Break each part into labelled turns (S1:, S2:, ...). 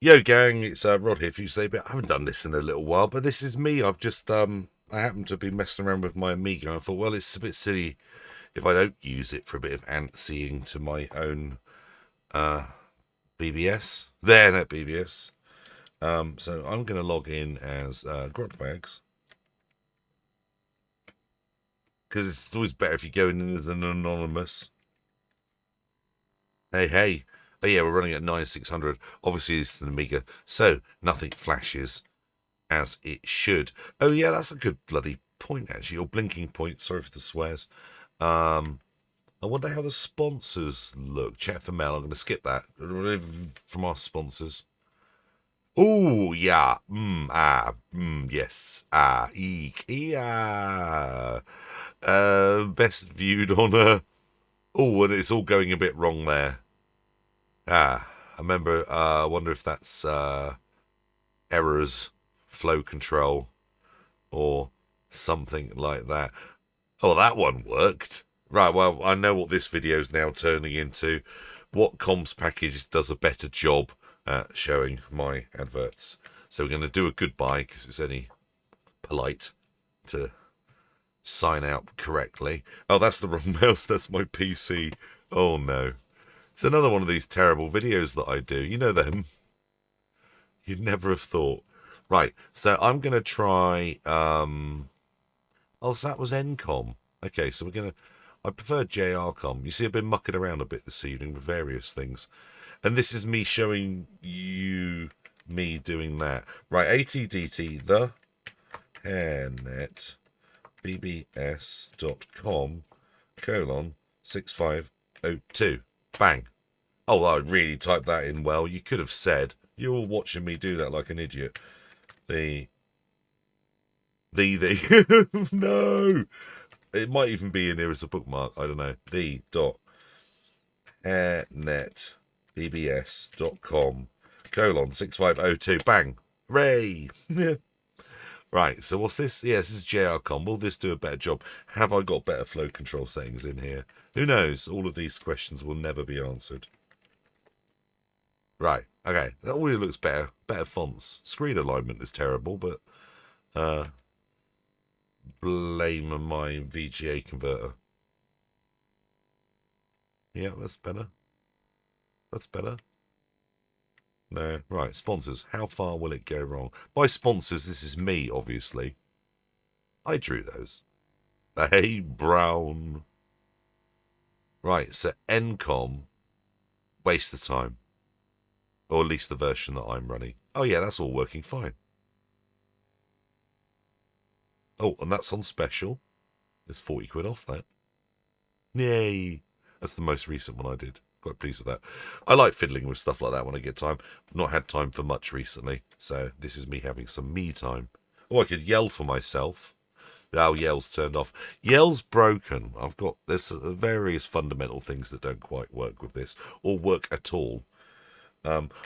S1: Yo gang, it's Rod here for you say, but I haven't done this in a little while, but this is me. I've just I happen to be messing around with my Amiga and I thought, well, it's a bit silly if I don't use it for a bit of antsy to my own BBS, HairNETT BBS. So I'm gonna log in as Grotbags. Because it's always better if you go in as an anonymous. Hey. Oh yeah, we're running at 9600. Obviously it's an Amiga, so nothing flashes as it should. Oh yeah, that's a good bloody point actually, or blinking point. Sorry for the swears. I wonder how the sponsors look. Chat for mail. I'm going to skip that from our sponsors. Oh yeah, yes, eek, yeah. Best viewed on a. Oh, and it's all going a bit wrong there. I remember. I wonder if that's errors, flow control, or something like that. Oh, that one worked. Right, well, I know what this video is now turning into. What comms package does a better job at showing my adverts? So we're going to do a goodbye because it's only polite to sign out correctly. Oh, that's the wrong mouse. That's my PC. Oh, no. It's another one of these terrible videos that I do. You know them. You'd never have thought. Right, so I'm going to try... Oh, so that was NCOM. Okay, so we're going to... I prefer JRCOM. You see, I've been mucking around a bit this evening with various things. And this is me showing you me doing that. Right, ATDT, the HairNETT BBS.com :6502. Bang. Oh, I really typed that in well. You could have said, you're all watching me do that like an idiot. The no. It might even be in here as a bookmark. I don't know. The dot HairNETT BBS.com :6502. Bang. Hooray. Right, so what's this? Yeah, this is JRCom. Will this do a better job? Have I got better flow control settings in here? Who knows? All of these questions will never be answered. Right, okay. That already looks better. Better fonts. Screen alignment is terrible, but blame my VGA converter. Yeah, that's better. That's better. No. Right, sponsors. How far will it go wrong? By sponsors, this is me, obviously. I drew those. Hey, Brown. Right, so NCOM, waste of time. Or at least the version that I'm running. Oh yeah, that's all working fine. Oh, and that's on special. There's 40 quid off that. Yay. That's the most recent one I did. Quite pleased with that. I like fiddling with stuff like that when I get time. I've not had time for much recently, so this is me having some me time. Oh, I could yell for myself. Oh, yell's turned off. Yell's broken. There's various fundamental things that don't quite work with this, or work at all.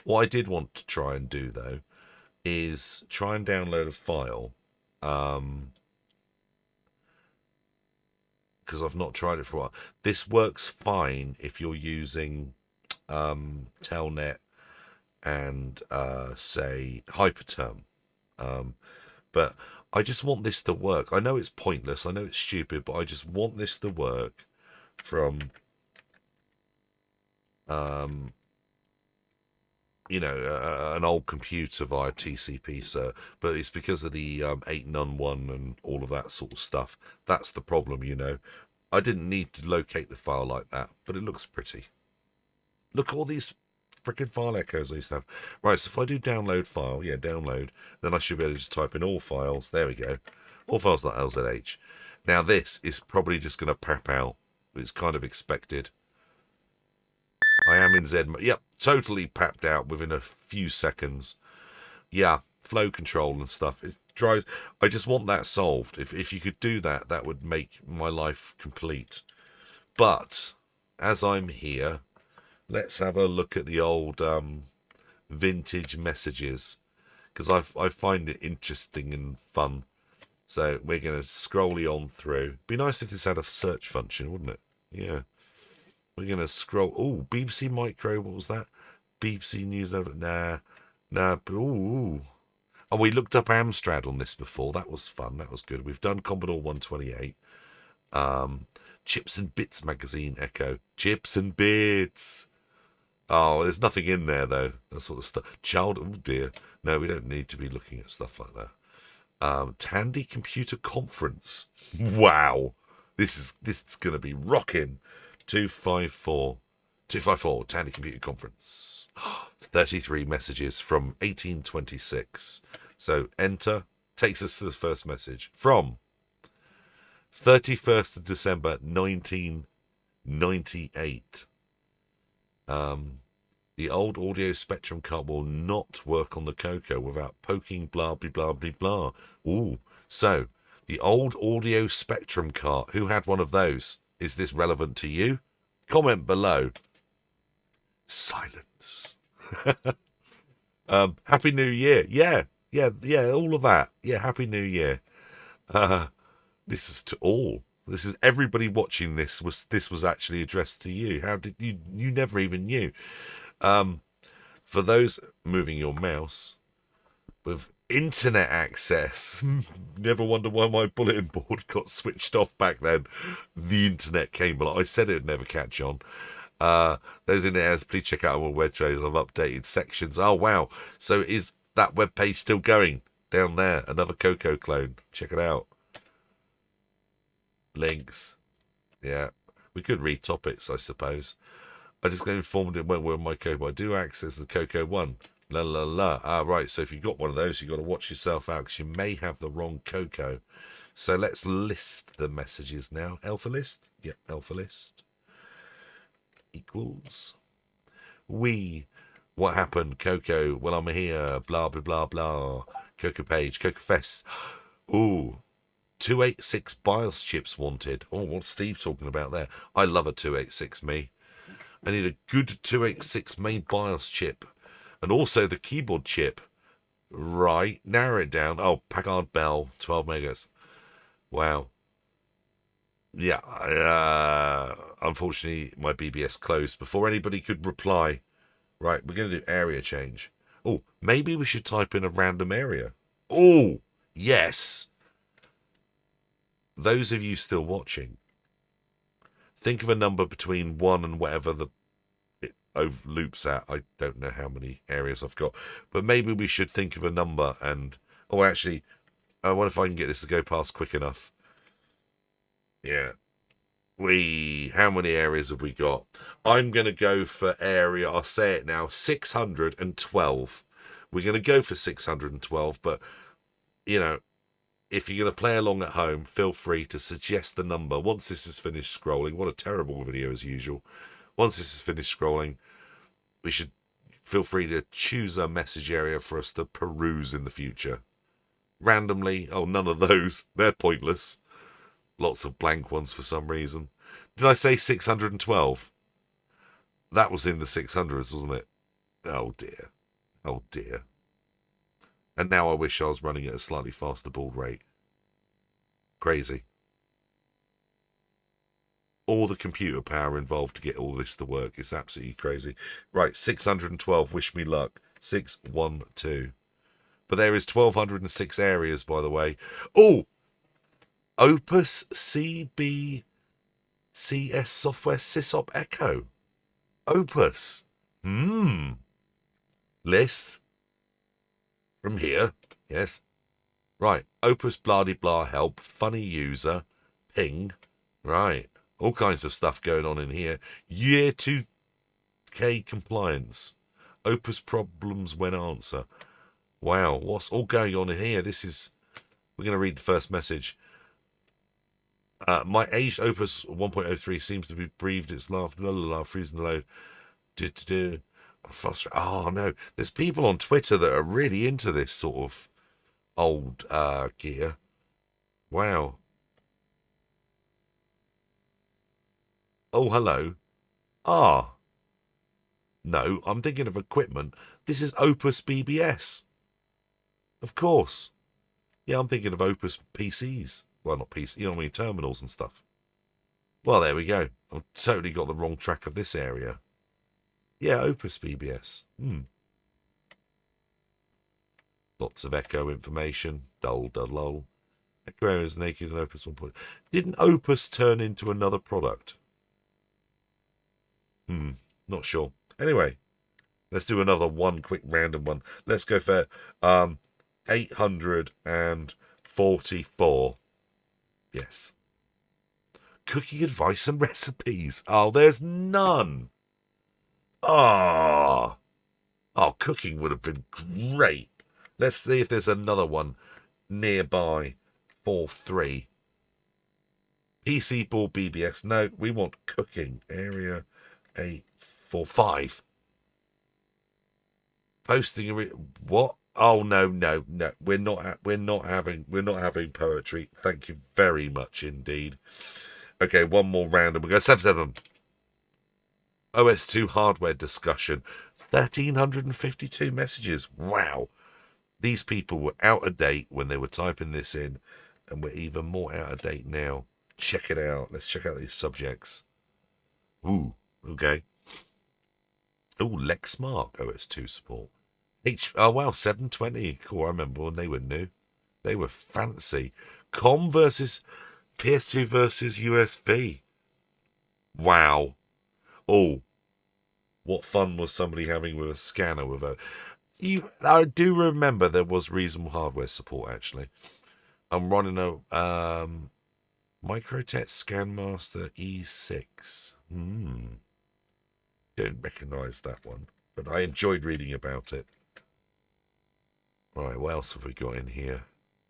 S1: What I did want to try and do, though, is try and download a file. Because I've not tried it for a while. This works fine if you're using Telnet and, say, Hyperterm. But I just want this to work. I know it's pointless. I know it's stupid, but I just want this to work from... an old computer via TCP, sir, but it's because of the 8nun1 and all of that sort of stuff. That's the problem, I didn't need to locate the file like that, but it looks pretty. Look, all these freaking file echoes I used to have. Right, so if I do download file, download, then I should be able to just type in all files. There we go. All files.lzh. Now this is probably just going to pap out. It's kind of expected. I am in Z mode. Yep, totally papped out within a few seconds. Yeah, flow control and stuff. It drives. I just want that solved. If you could do that, that would make my life complete. But as I'm here, let's have a look at the old vintage messages, because I find it interesting and fun. So we're going to scroll on through. Be nice if this had a search function, wouldn't it? Yeah. We're going to scroll. Oh, BBC Micro. What was that? BBC News. Nah. No, ooh. Oh, we looked up Amstrad on this before. That was fun. That was good. We've done Commodore 128. Chips and Bits magazine, Echo. Chips and Bits. Oh, there's nothing in there, though. That sort of stuff. Oh, dear. No, we don't need to be looking at stuff like that. Tandy Computer Conference. Wow. This is going to be rocking. 254, Tandy Computer Conference. 33 messages from 1826. So enter, takes us to the first message from 31st of December 1998. The old audio spectrum card will not work on the Coco without poking blah blah blah blah blah. Ooh, so the old audio spectrum card. Who had one of those? Is this relevant to you? Comment below. Silence. Happy New Year. Yeah, all of that. Yeah, Happy New Year. This is to all. This is everybody watching this. This was actually addressed to you. How did you never even knew? For those moving your mouse with internet access, never wonder why my bulletin board got switched off back then. The internet cable. I said it would never catch on. Those in there, please check out our web page of updated sections. Oh wow! So is that web page still going down there? Another Coco clone. Check it out. Links. Yeah, we could read topics, I suppose. I just got informed it won't work on my Coco. I do access the Coco one. La la la. Ah, right. So if you got one of those, you got to watch yourself out because you may have the wrong Coco. So let's list the messages now. Alpha list. Yeah, alpha list. Equals. What happened? Coco. Well, I'm here. Blah blah blah blah. Coco page. Coco Fest. Ooh. 286 BIOS chips wanted. Oh, what's Steve talking about there? I love a 286 me. I need a good 286 main BIOS chip. And also the keyboard chip. Right. Narrow it down. Oh, Packard Bell. 12 megas. Wow. Yeah. Unfortunately, my BBS closed before anybody could reply. Right. We're going to do area change. Oh, maybe we should type in a random area. Oh, yes. Those of you still watching, think of a number between 1 and whatever it loops at. I don't know how many areas I've got, but maybe we should think of a number and... Oh, actually, I wonder if I can get this to go past quick enough. Yeah. How many areas have we got? I'm going to go for area, I'll say it now, 612. We're going to go for 612, but, you know, if you're going to play along at home, feel free to suggest the number. Once this is finished scrolling, what a terrible video as usual. Once this is finished scrolling, we should feel free to choose a message area for us to peruse in the future. Randomly, oh, none of those. They're pointless. Lots of blank ones for some reason. Did I say 612? That was in the 600s, wasn't it? Oh, dear. Oh, dear. And now I wish I was running at a slightly faster baud rate. Crazy. All the computer power involved to get all this to work. It's absolutely crazy. Right, 612. Wish me luck. 612. But there is 1,206 areas, by the way. Oh! Opus CBCS software sysop echo. Opus. List. From here, yes. Right, Opus blah blah help, funny user, ping. Right, all kinds of stuff going on in here. Year 2K compliance. Opus problems when answer. Wow, what's all going on in here? We're going to read the first message. My aged Opus 1.03 seems to be breathed its laugh, freezing the load. Oh no, there's people on Twitter that are really into this sort of old gear. Wow. Oh, hello. No, I'm thinking of equipment. This is Opus BBS. Of course. Yeah, I'm thinking of Opus PCs. Well, not PC, you know what I mean, terminals and stuff. Well, there we go. I've totally got the wrong track of this area. Yeah, Opus BBS. Lots of echo information. Dull, dull, lull. Echo Area is naked and Opus 1. Didn't Opus turn into another product? Not sure. Anyway, let's do another one quick random one. Let's go for 844. Yes. Cooking advice and recipes. Oh, there's none. Oh, cooking would have been great. Let's see if there's another one nearby. 4-3. PC board BBS. No, we want cooking. Area 845. Posting what? Oh no. We're not having poetry. Thank you very much indeed. Okay, one more random. We go 7-7. OS2 hardware discussion. 1,352 messages. Wow. These people were out of date when they were typing this in, and we're even more out of date now. Check it out. Let's check out these subjects. Ooh, okay. Ooh, Lexmark OS2 support. Oh wow, 720. Cool, I remember when they were new. They were fancy. COM versus PS2 versus USB. Wow. Oh, what fun was somebody having with a scanner with a... I do remember there was reasonable hardware support, actually. I'm running a Microtek ScanMaster E6. Don't recognise that one, but I enjoyed reading about it. Right, what else have we got in here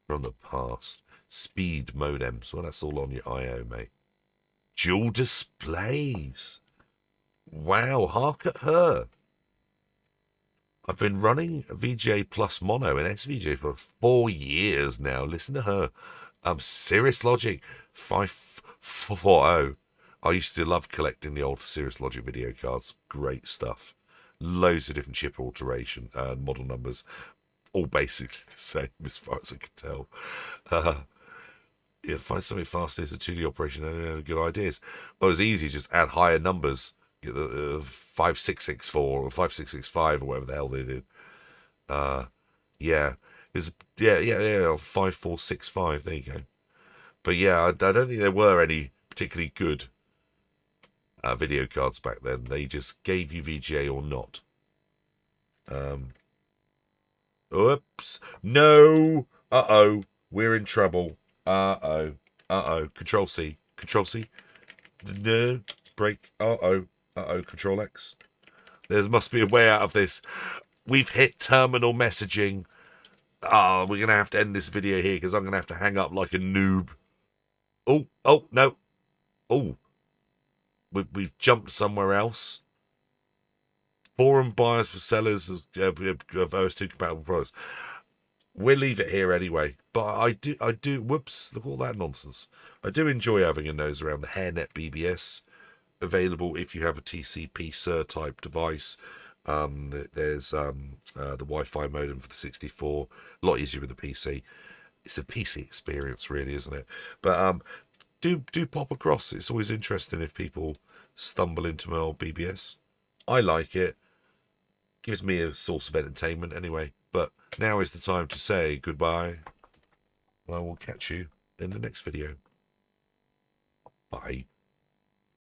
S1: from the past? Speed modems. Well, that's all on your I/O, mate. Dual displays. Wow, hark at her. I've been running VGA Plus Mono and SVGA for 4 years now. Listen to her. Cirrus Logic 540. I used to love collecting the old Cirrus Logic video cards. Great stuff. Loads of different chip alteration and model numbers. All basically the same as far as I can tell. Yeah, find something faster as a 2D operation and good ideas. Well, it was easy. Just add higher numbers. Get the 5664 or 5665 or whatever the hell they did. Yeah. It's 5465. There you go. But yeah, I don't think there were any particularly good video cards back then. They just gave you VGA or not. Oops. No. Uh-oh. We're in trouble. Uh-oh. Control C. Control C. No. Break. Uh-oh. Control X. There must be a way out of this. We've hit terminal messaging. We're going to have to end this video here because I'm going to have to hang up like a noob. Oh, no. Oh. We've jumped somewhere else. Forum buyers for sellers of OS2 compatible products. We'll leave it here anyway. But I do. Whoops! Look at all that nonsense. I do enjoy having a nose around the HairNETT BBS. Available if you have a TCP SIR type device. There's the Wi-Fi modem for the 64. A lot easier with the PC. It's a PC experience, really, isn't it? But do pop across. It's always interesting if people stumble into my old BBS. I like it. Gives me a source of entertainment anyway. But now is the time to say goodbye. I will catch you in the next video. Bye.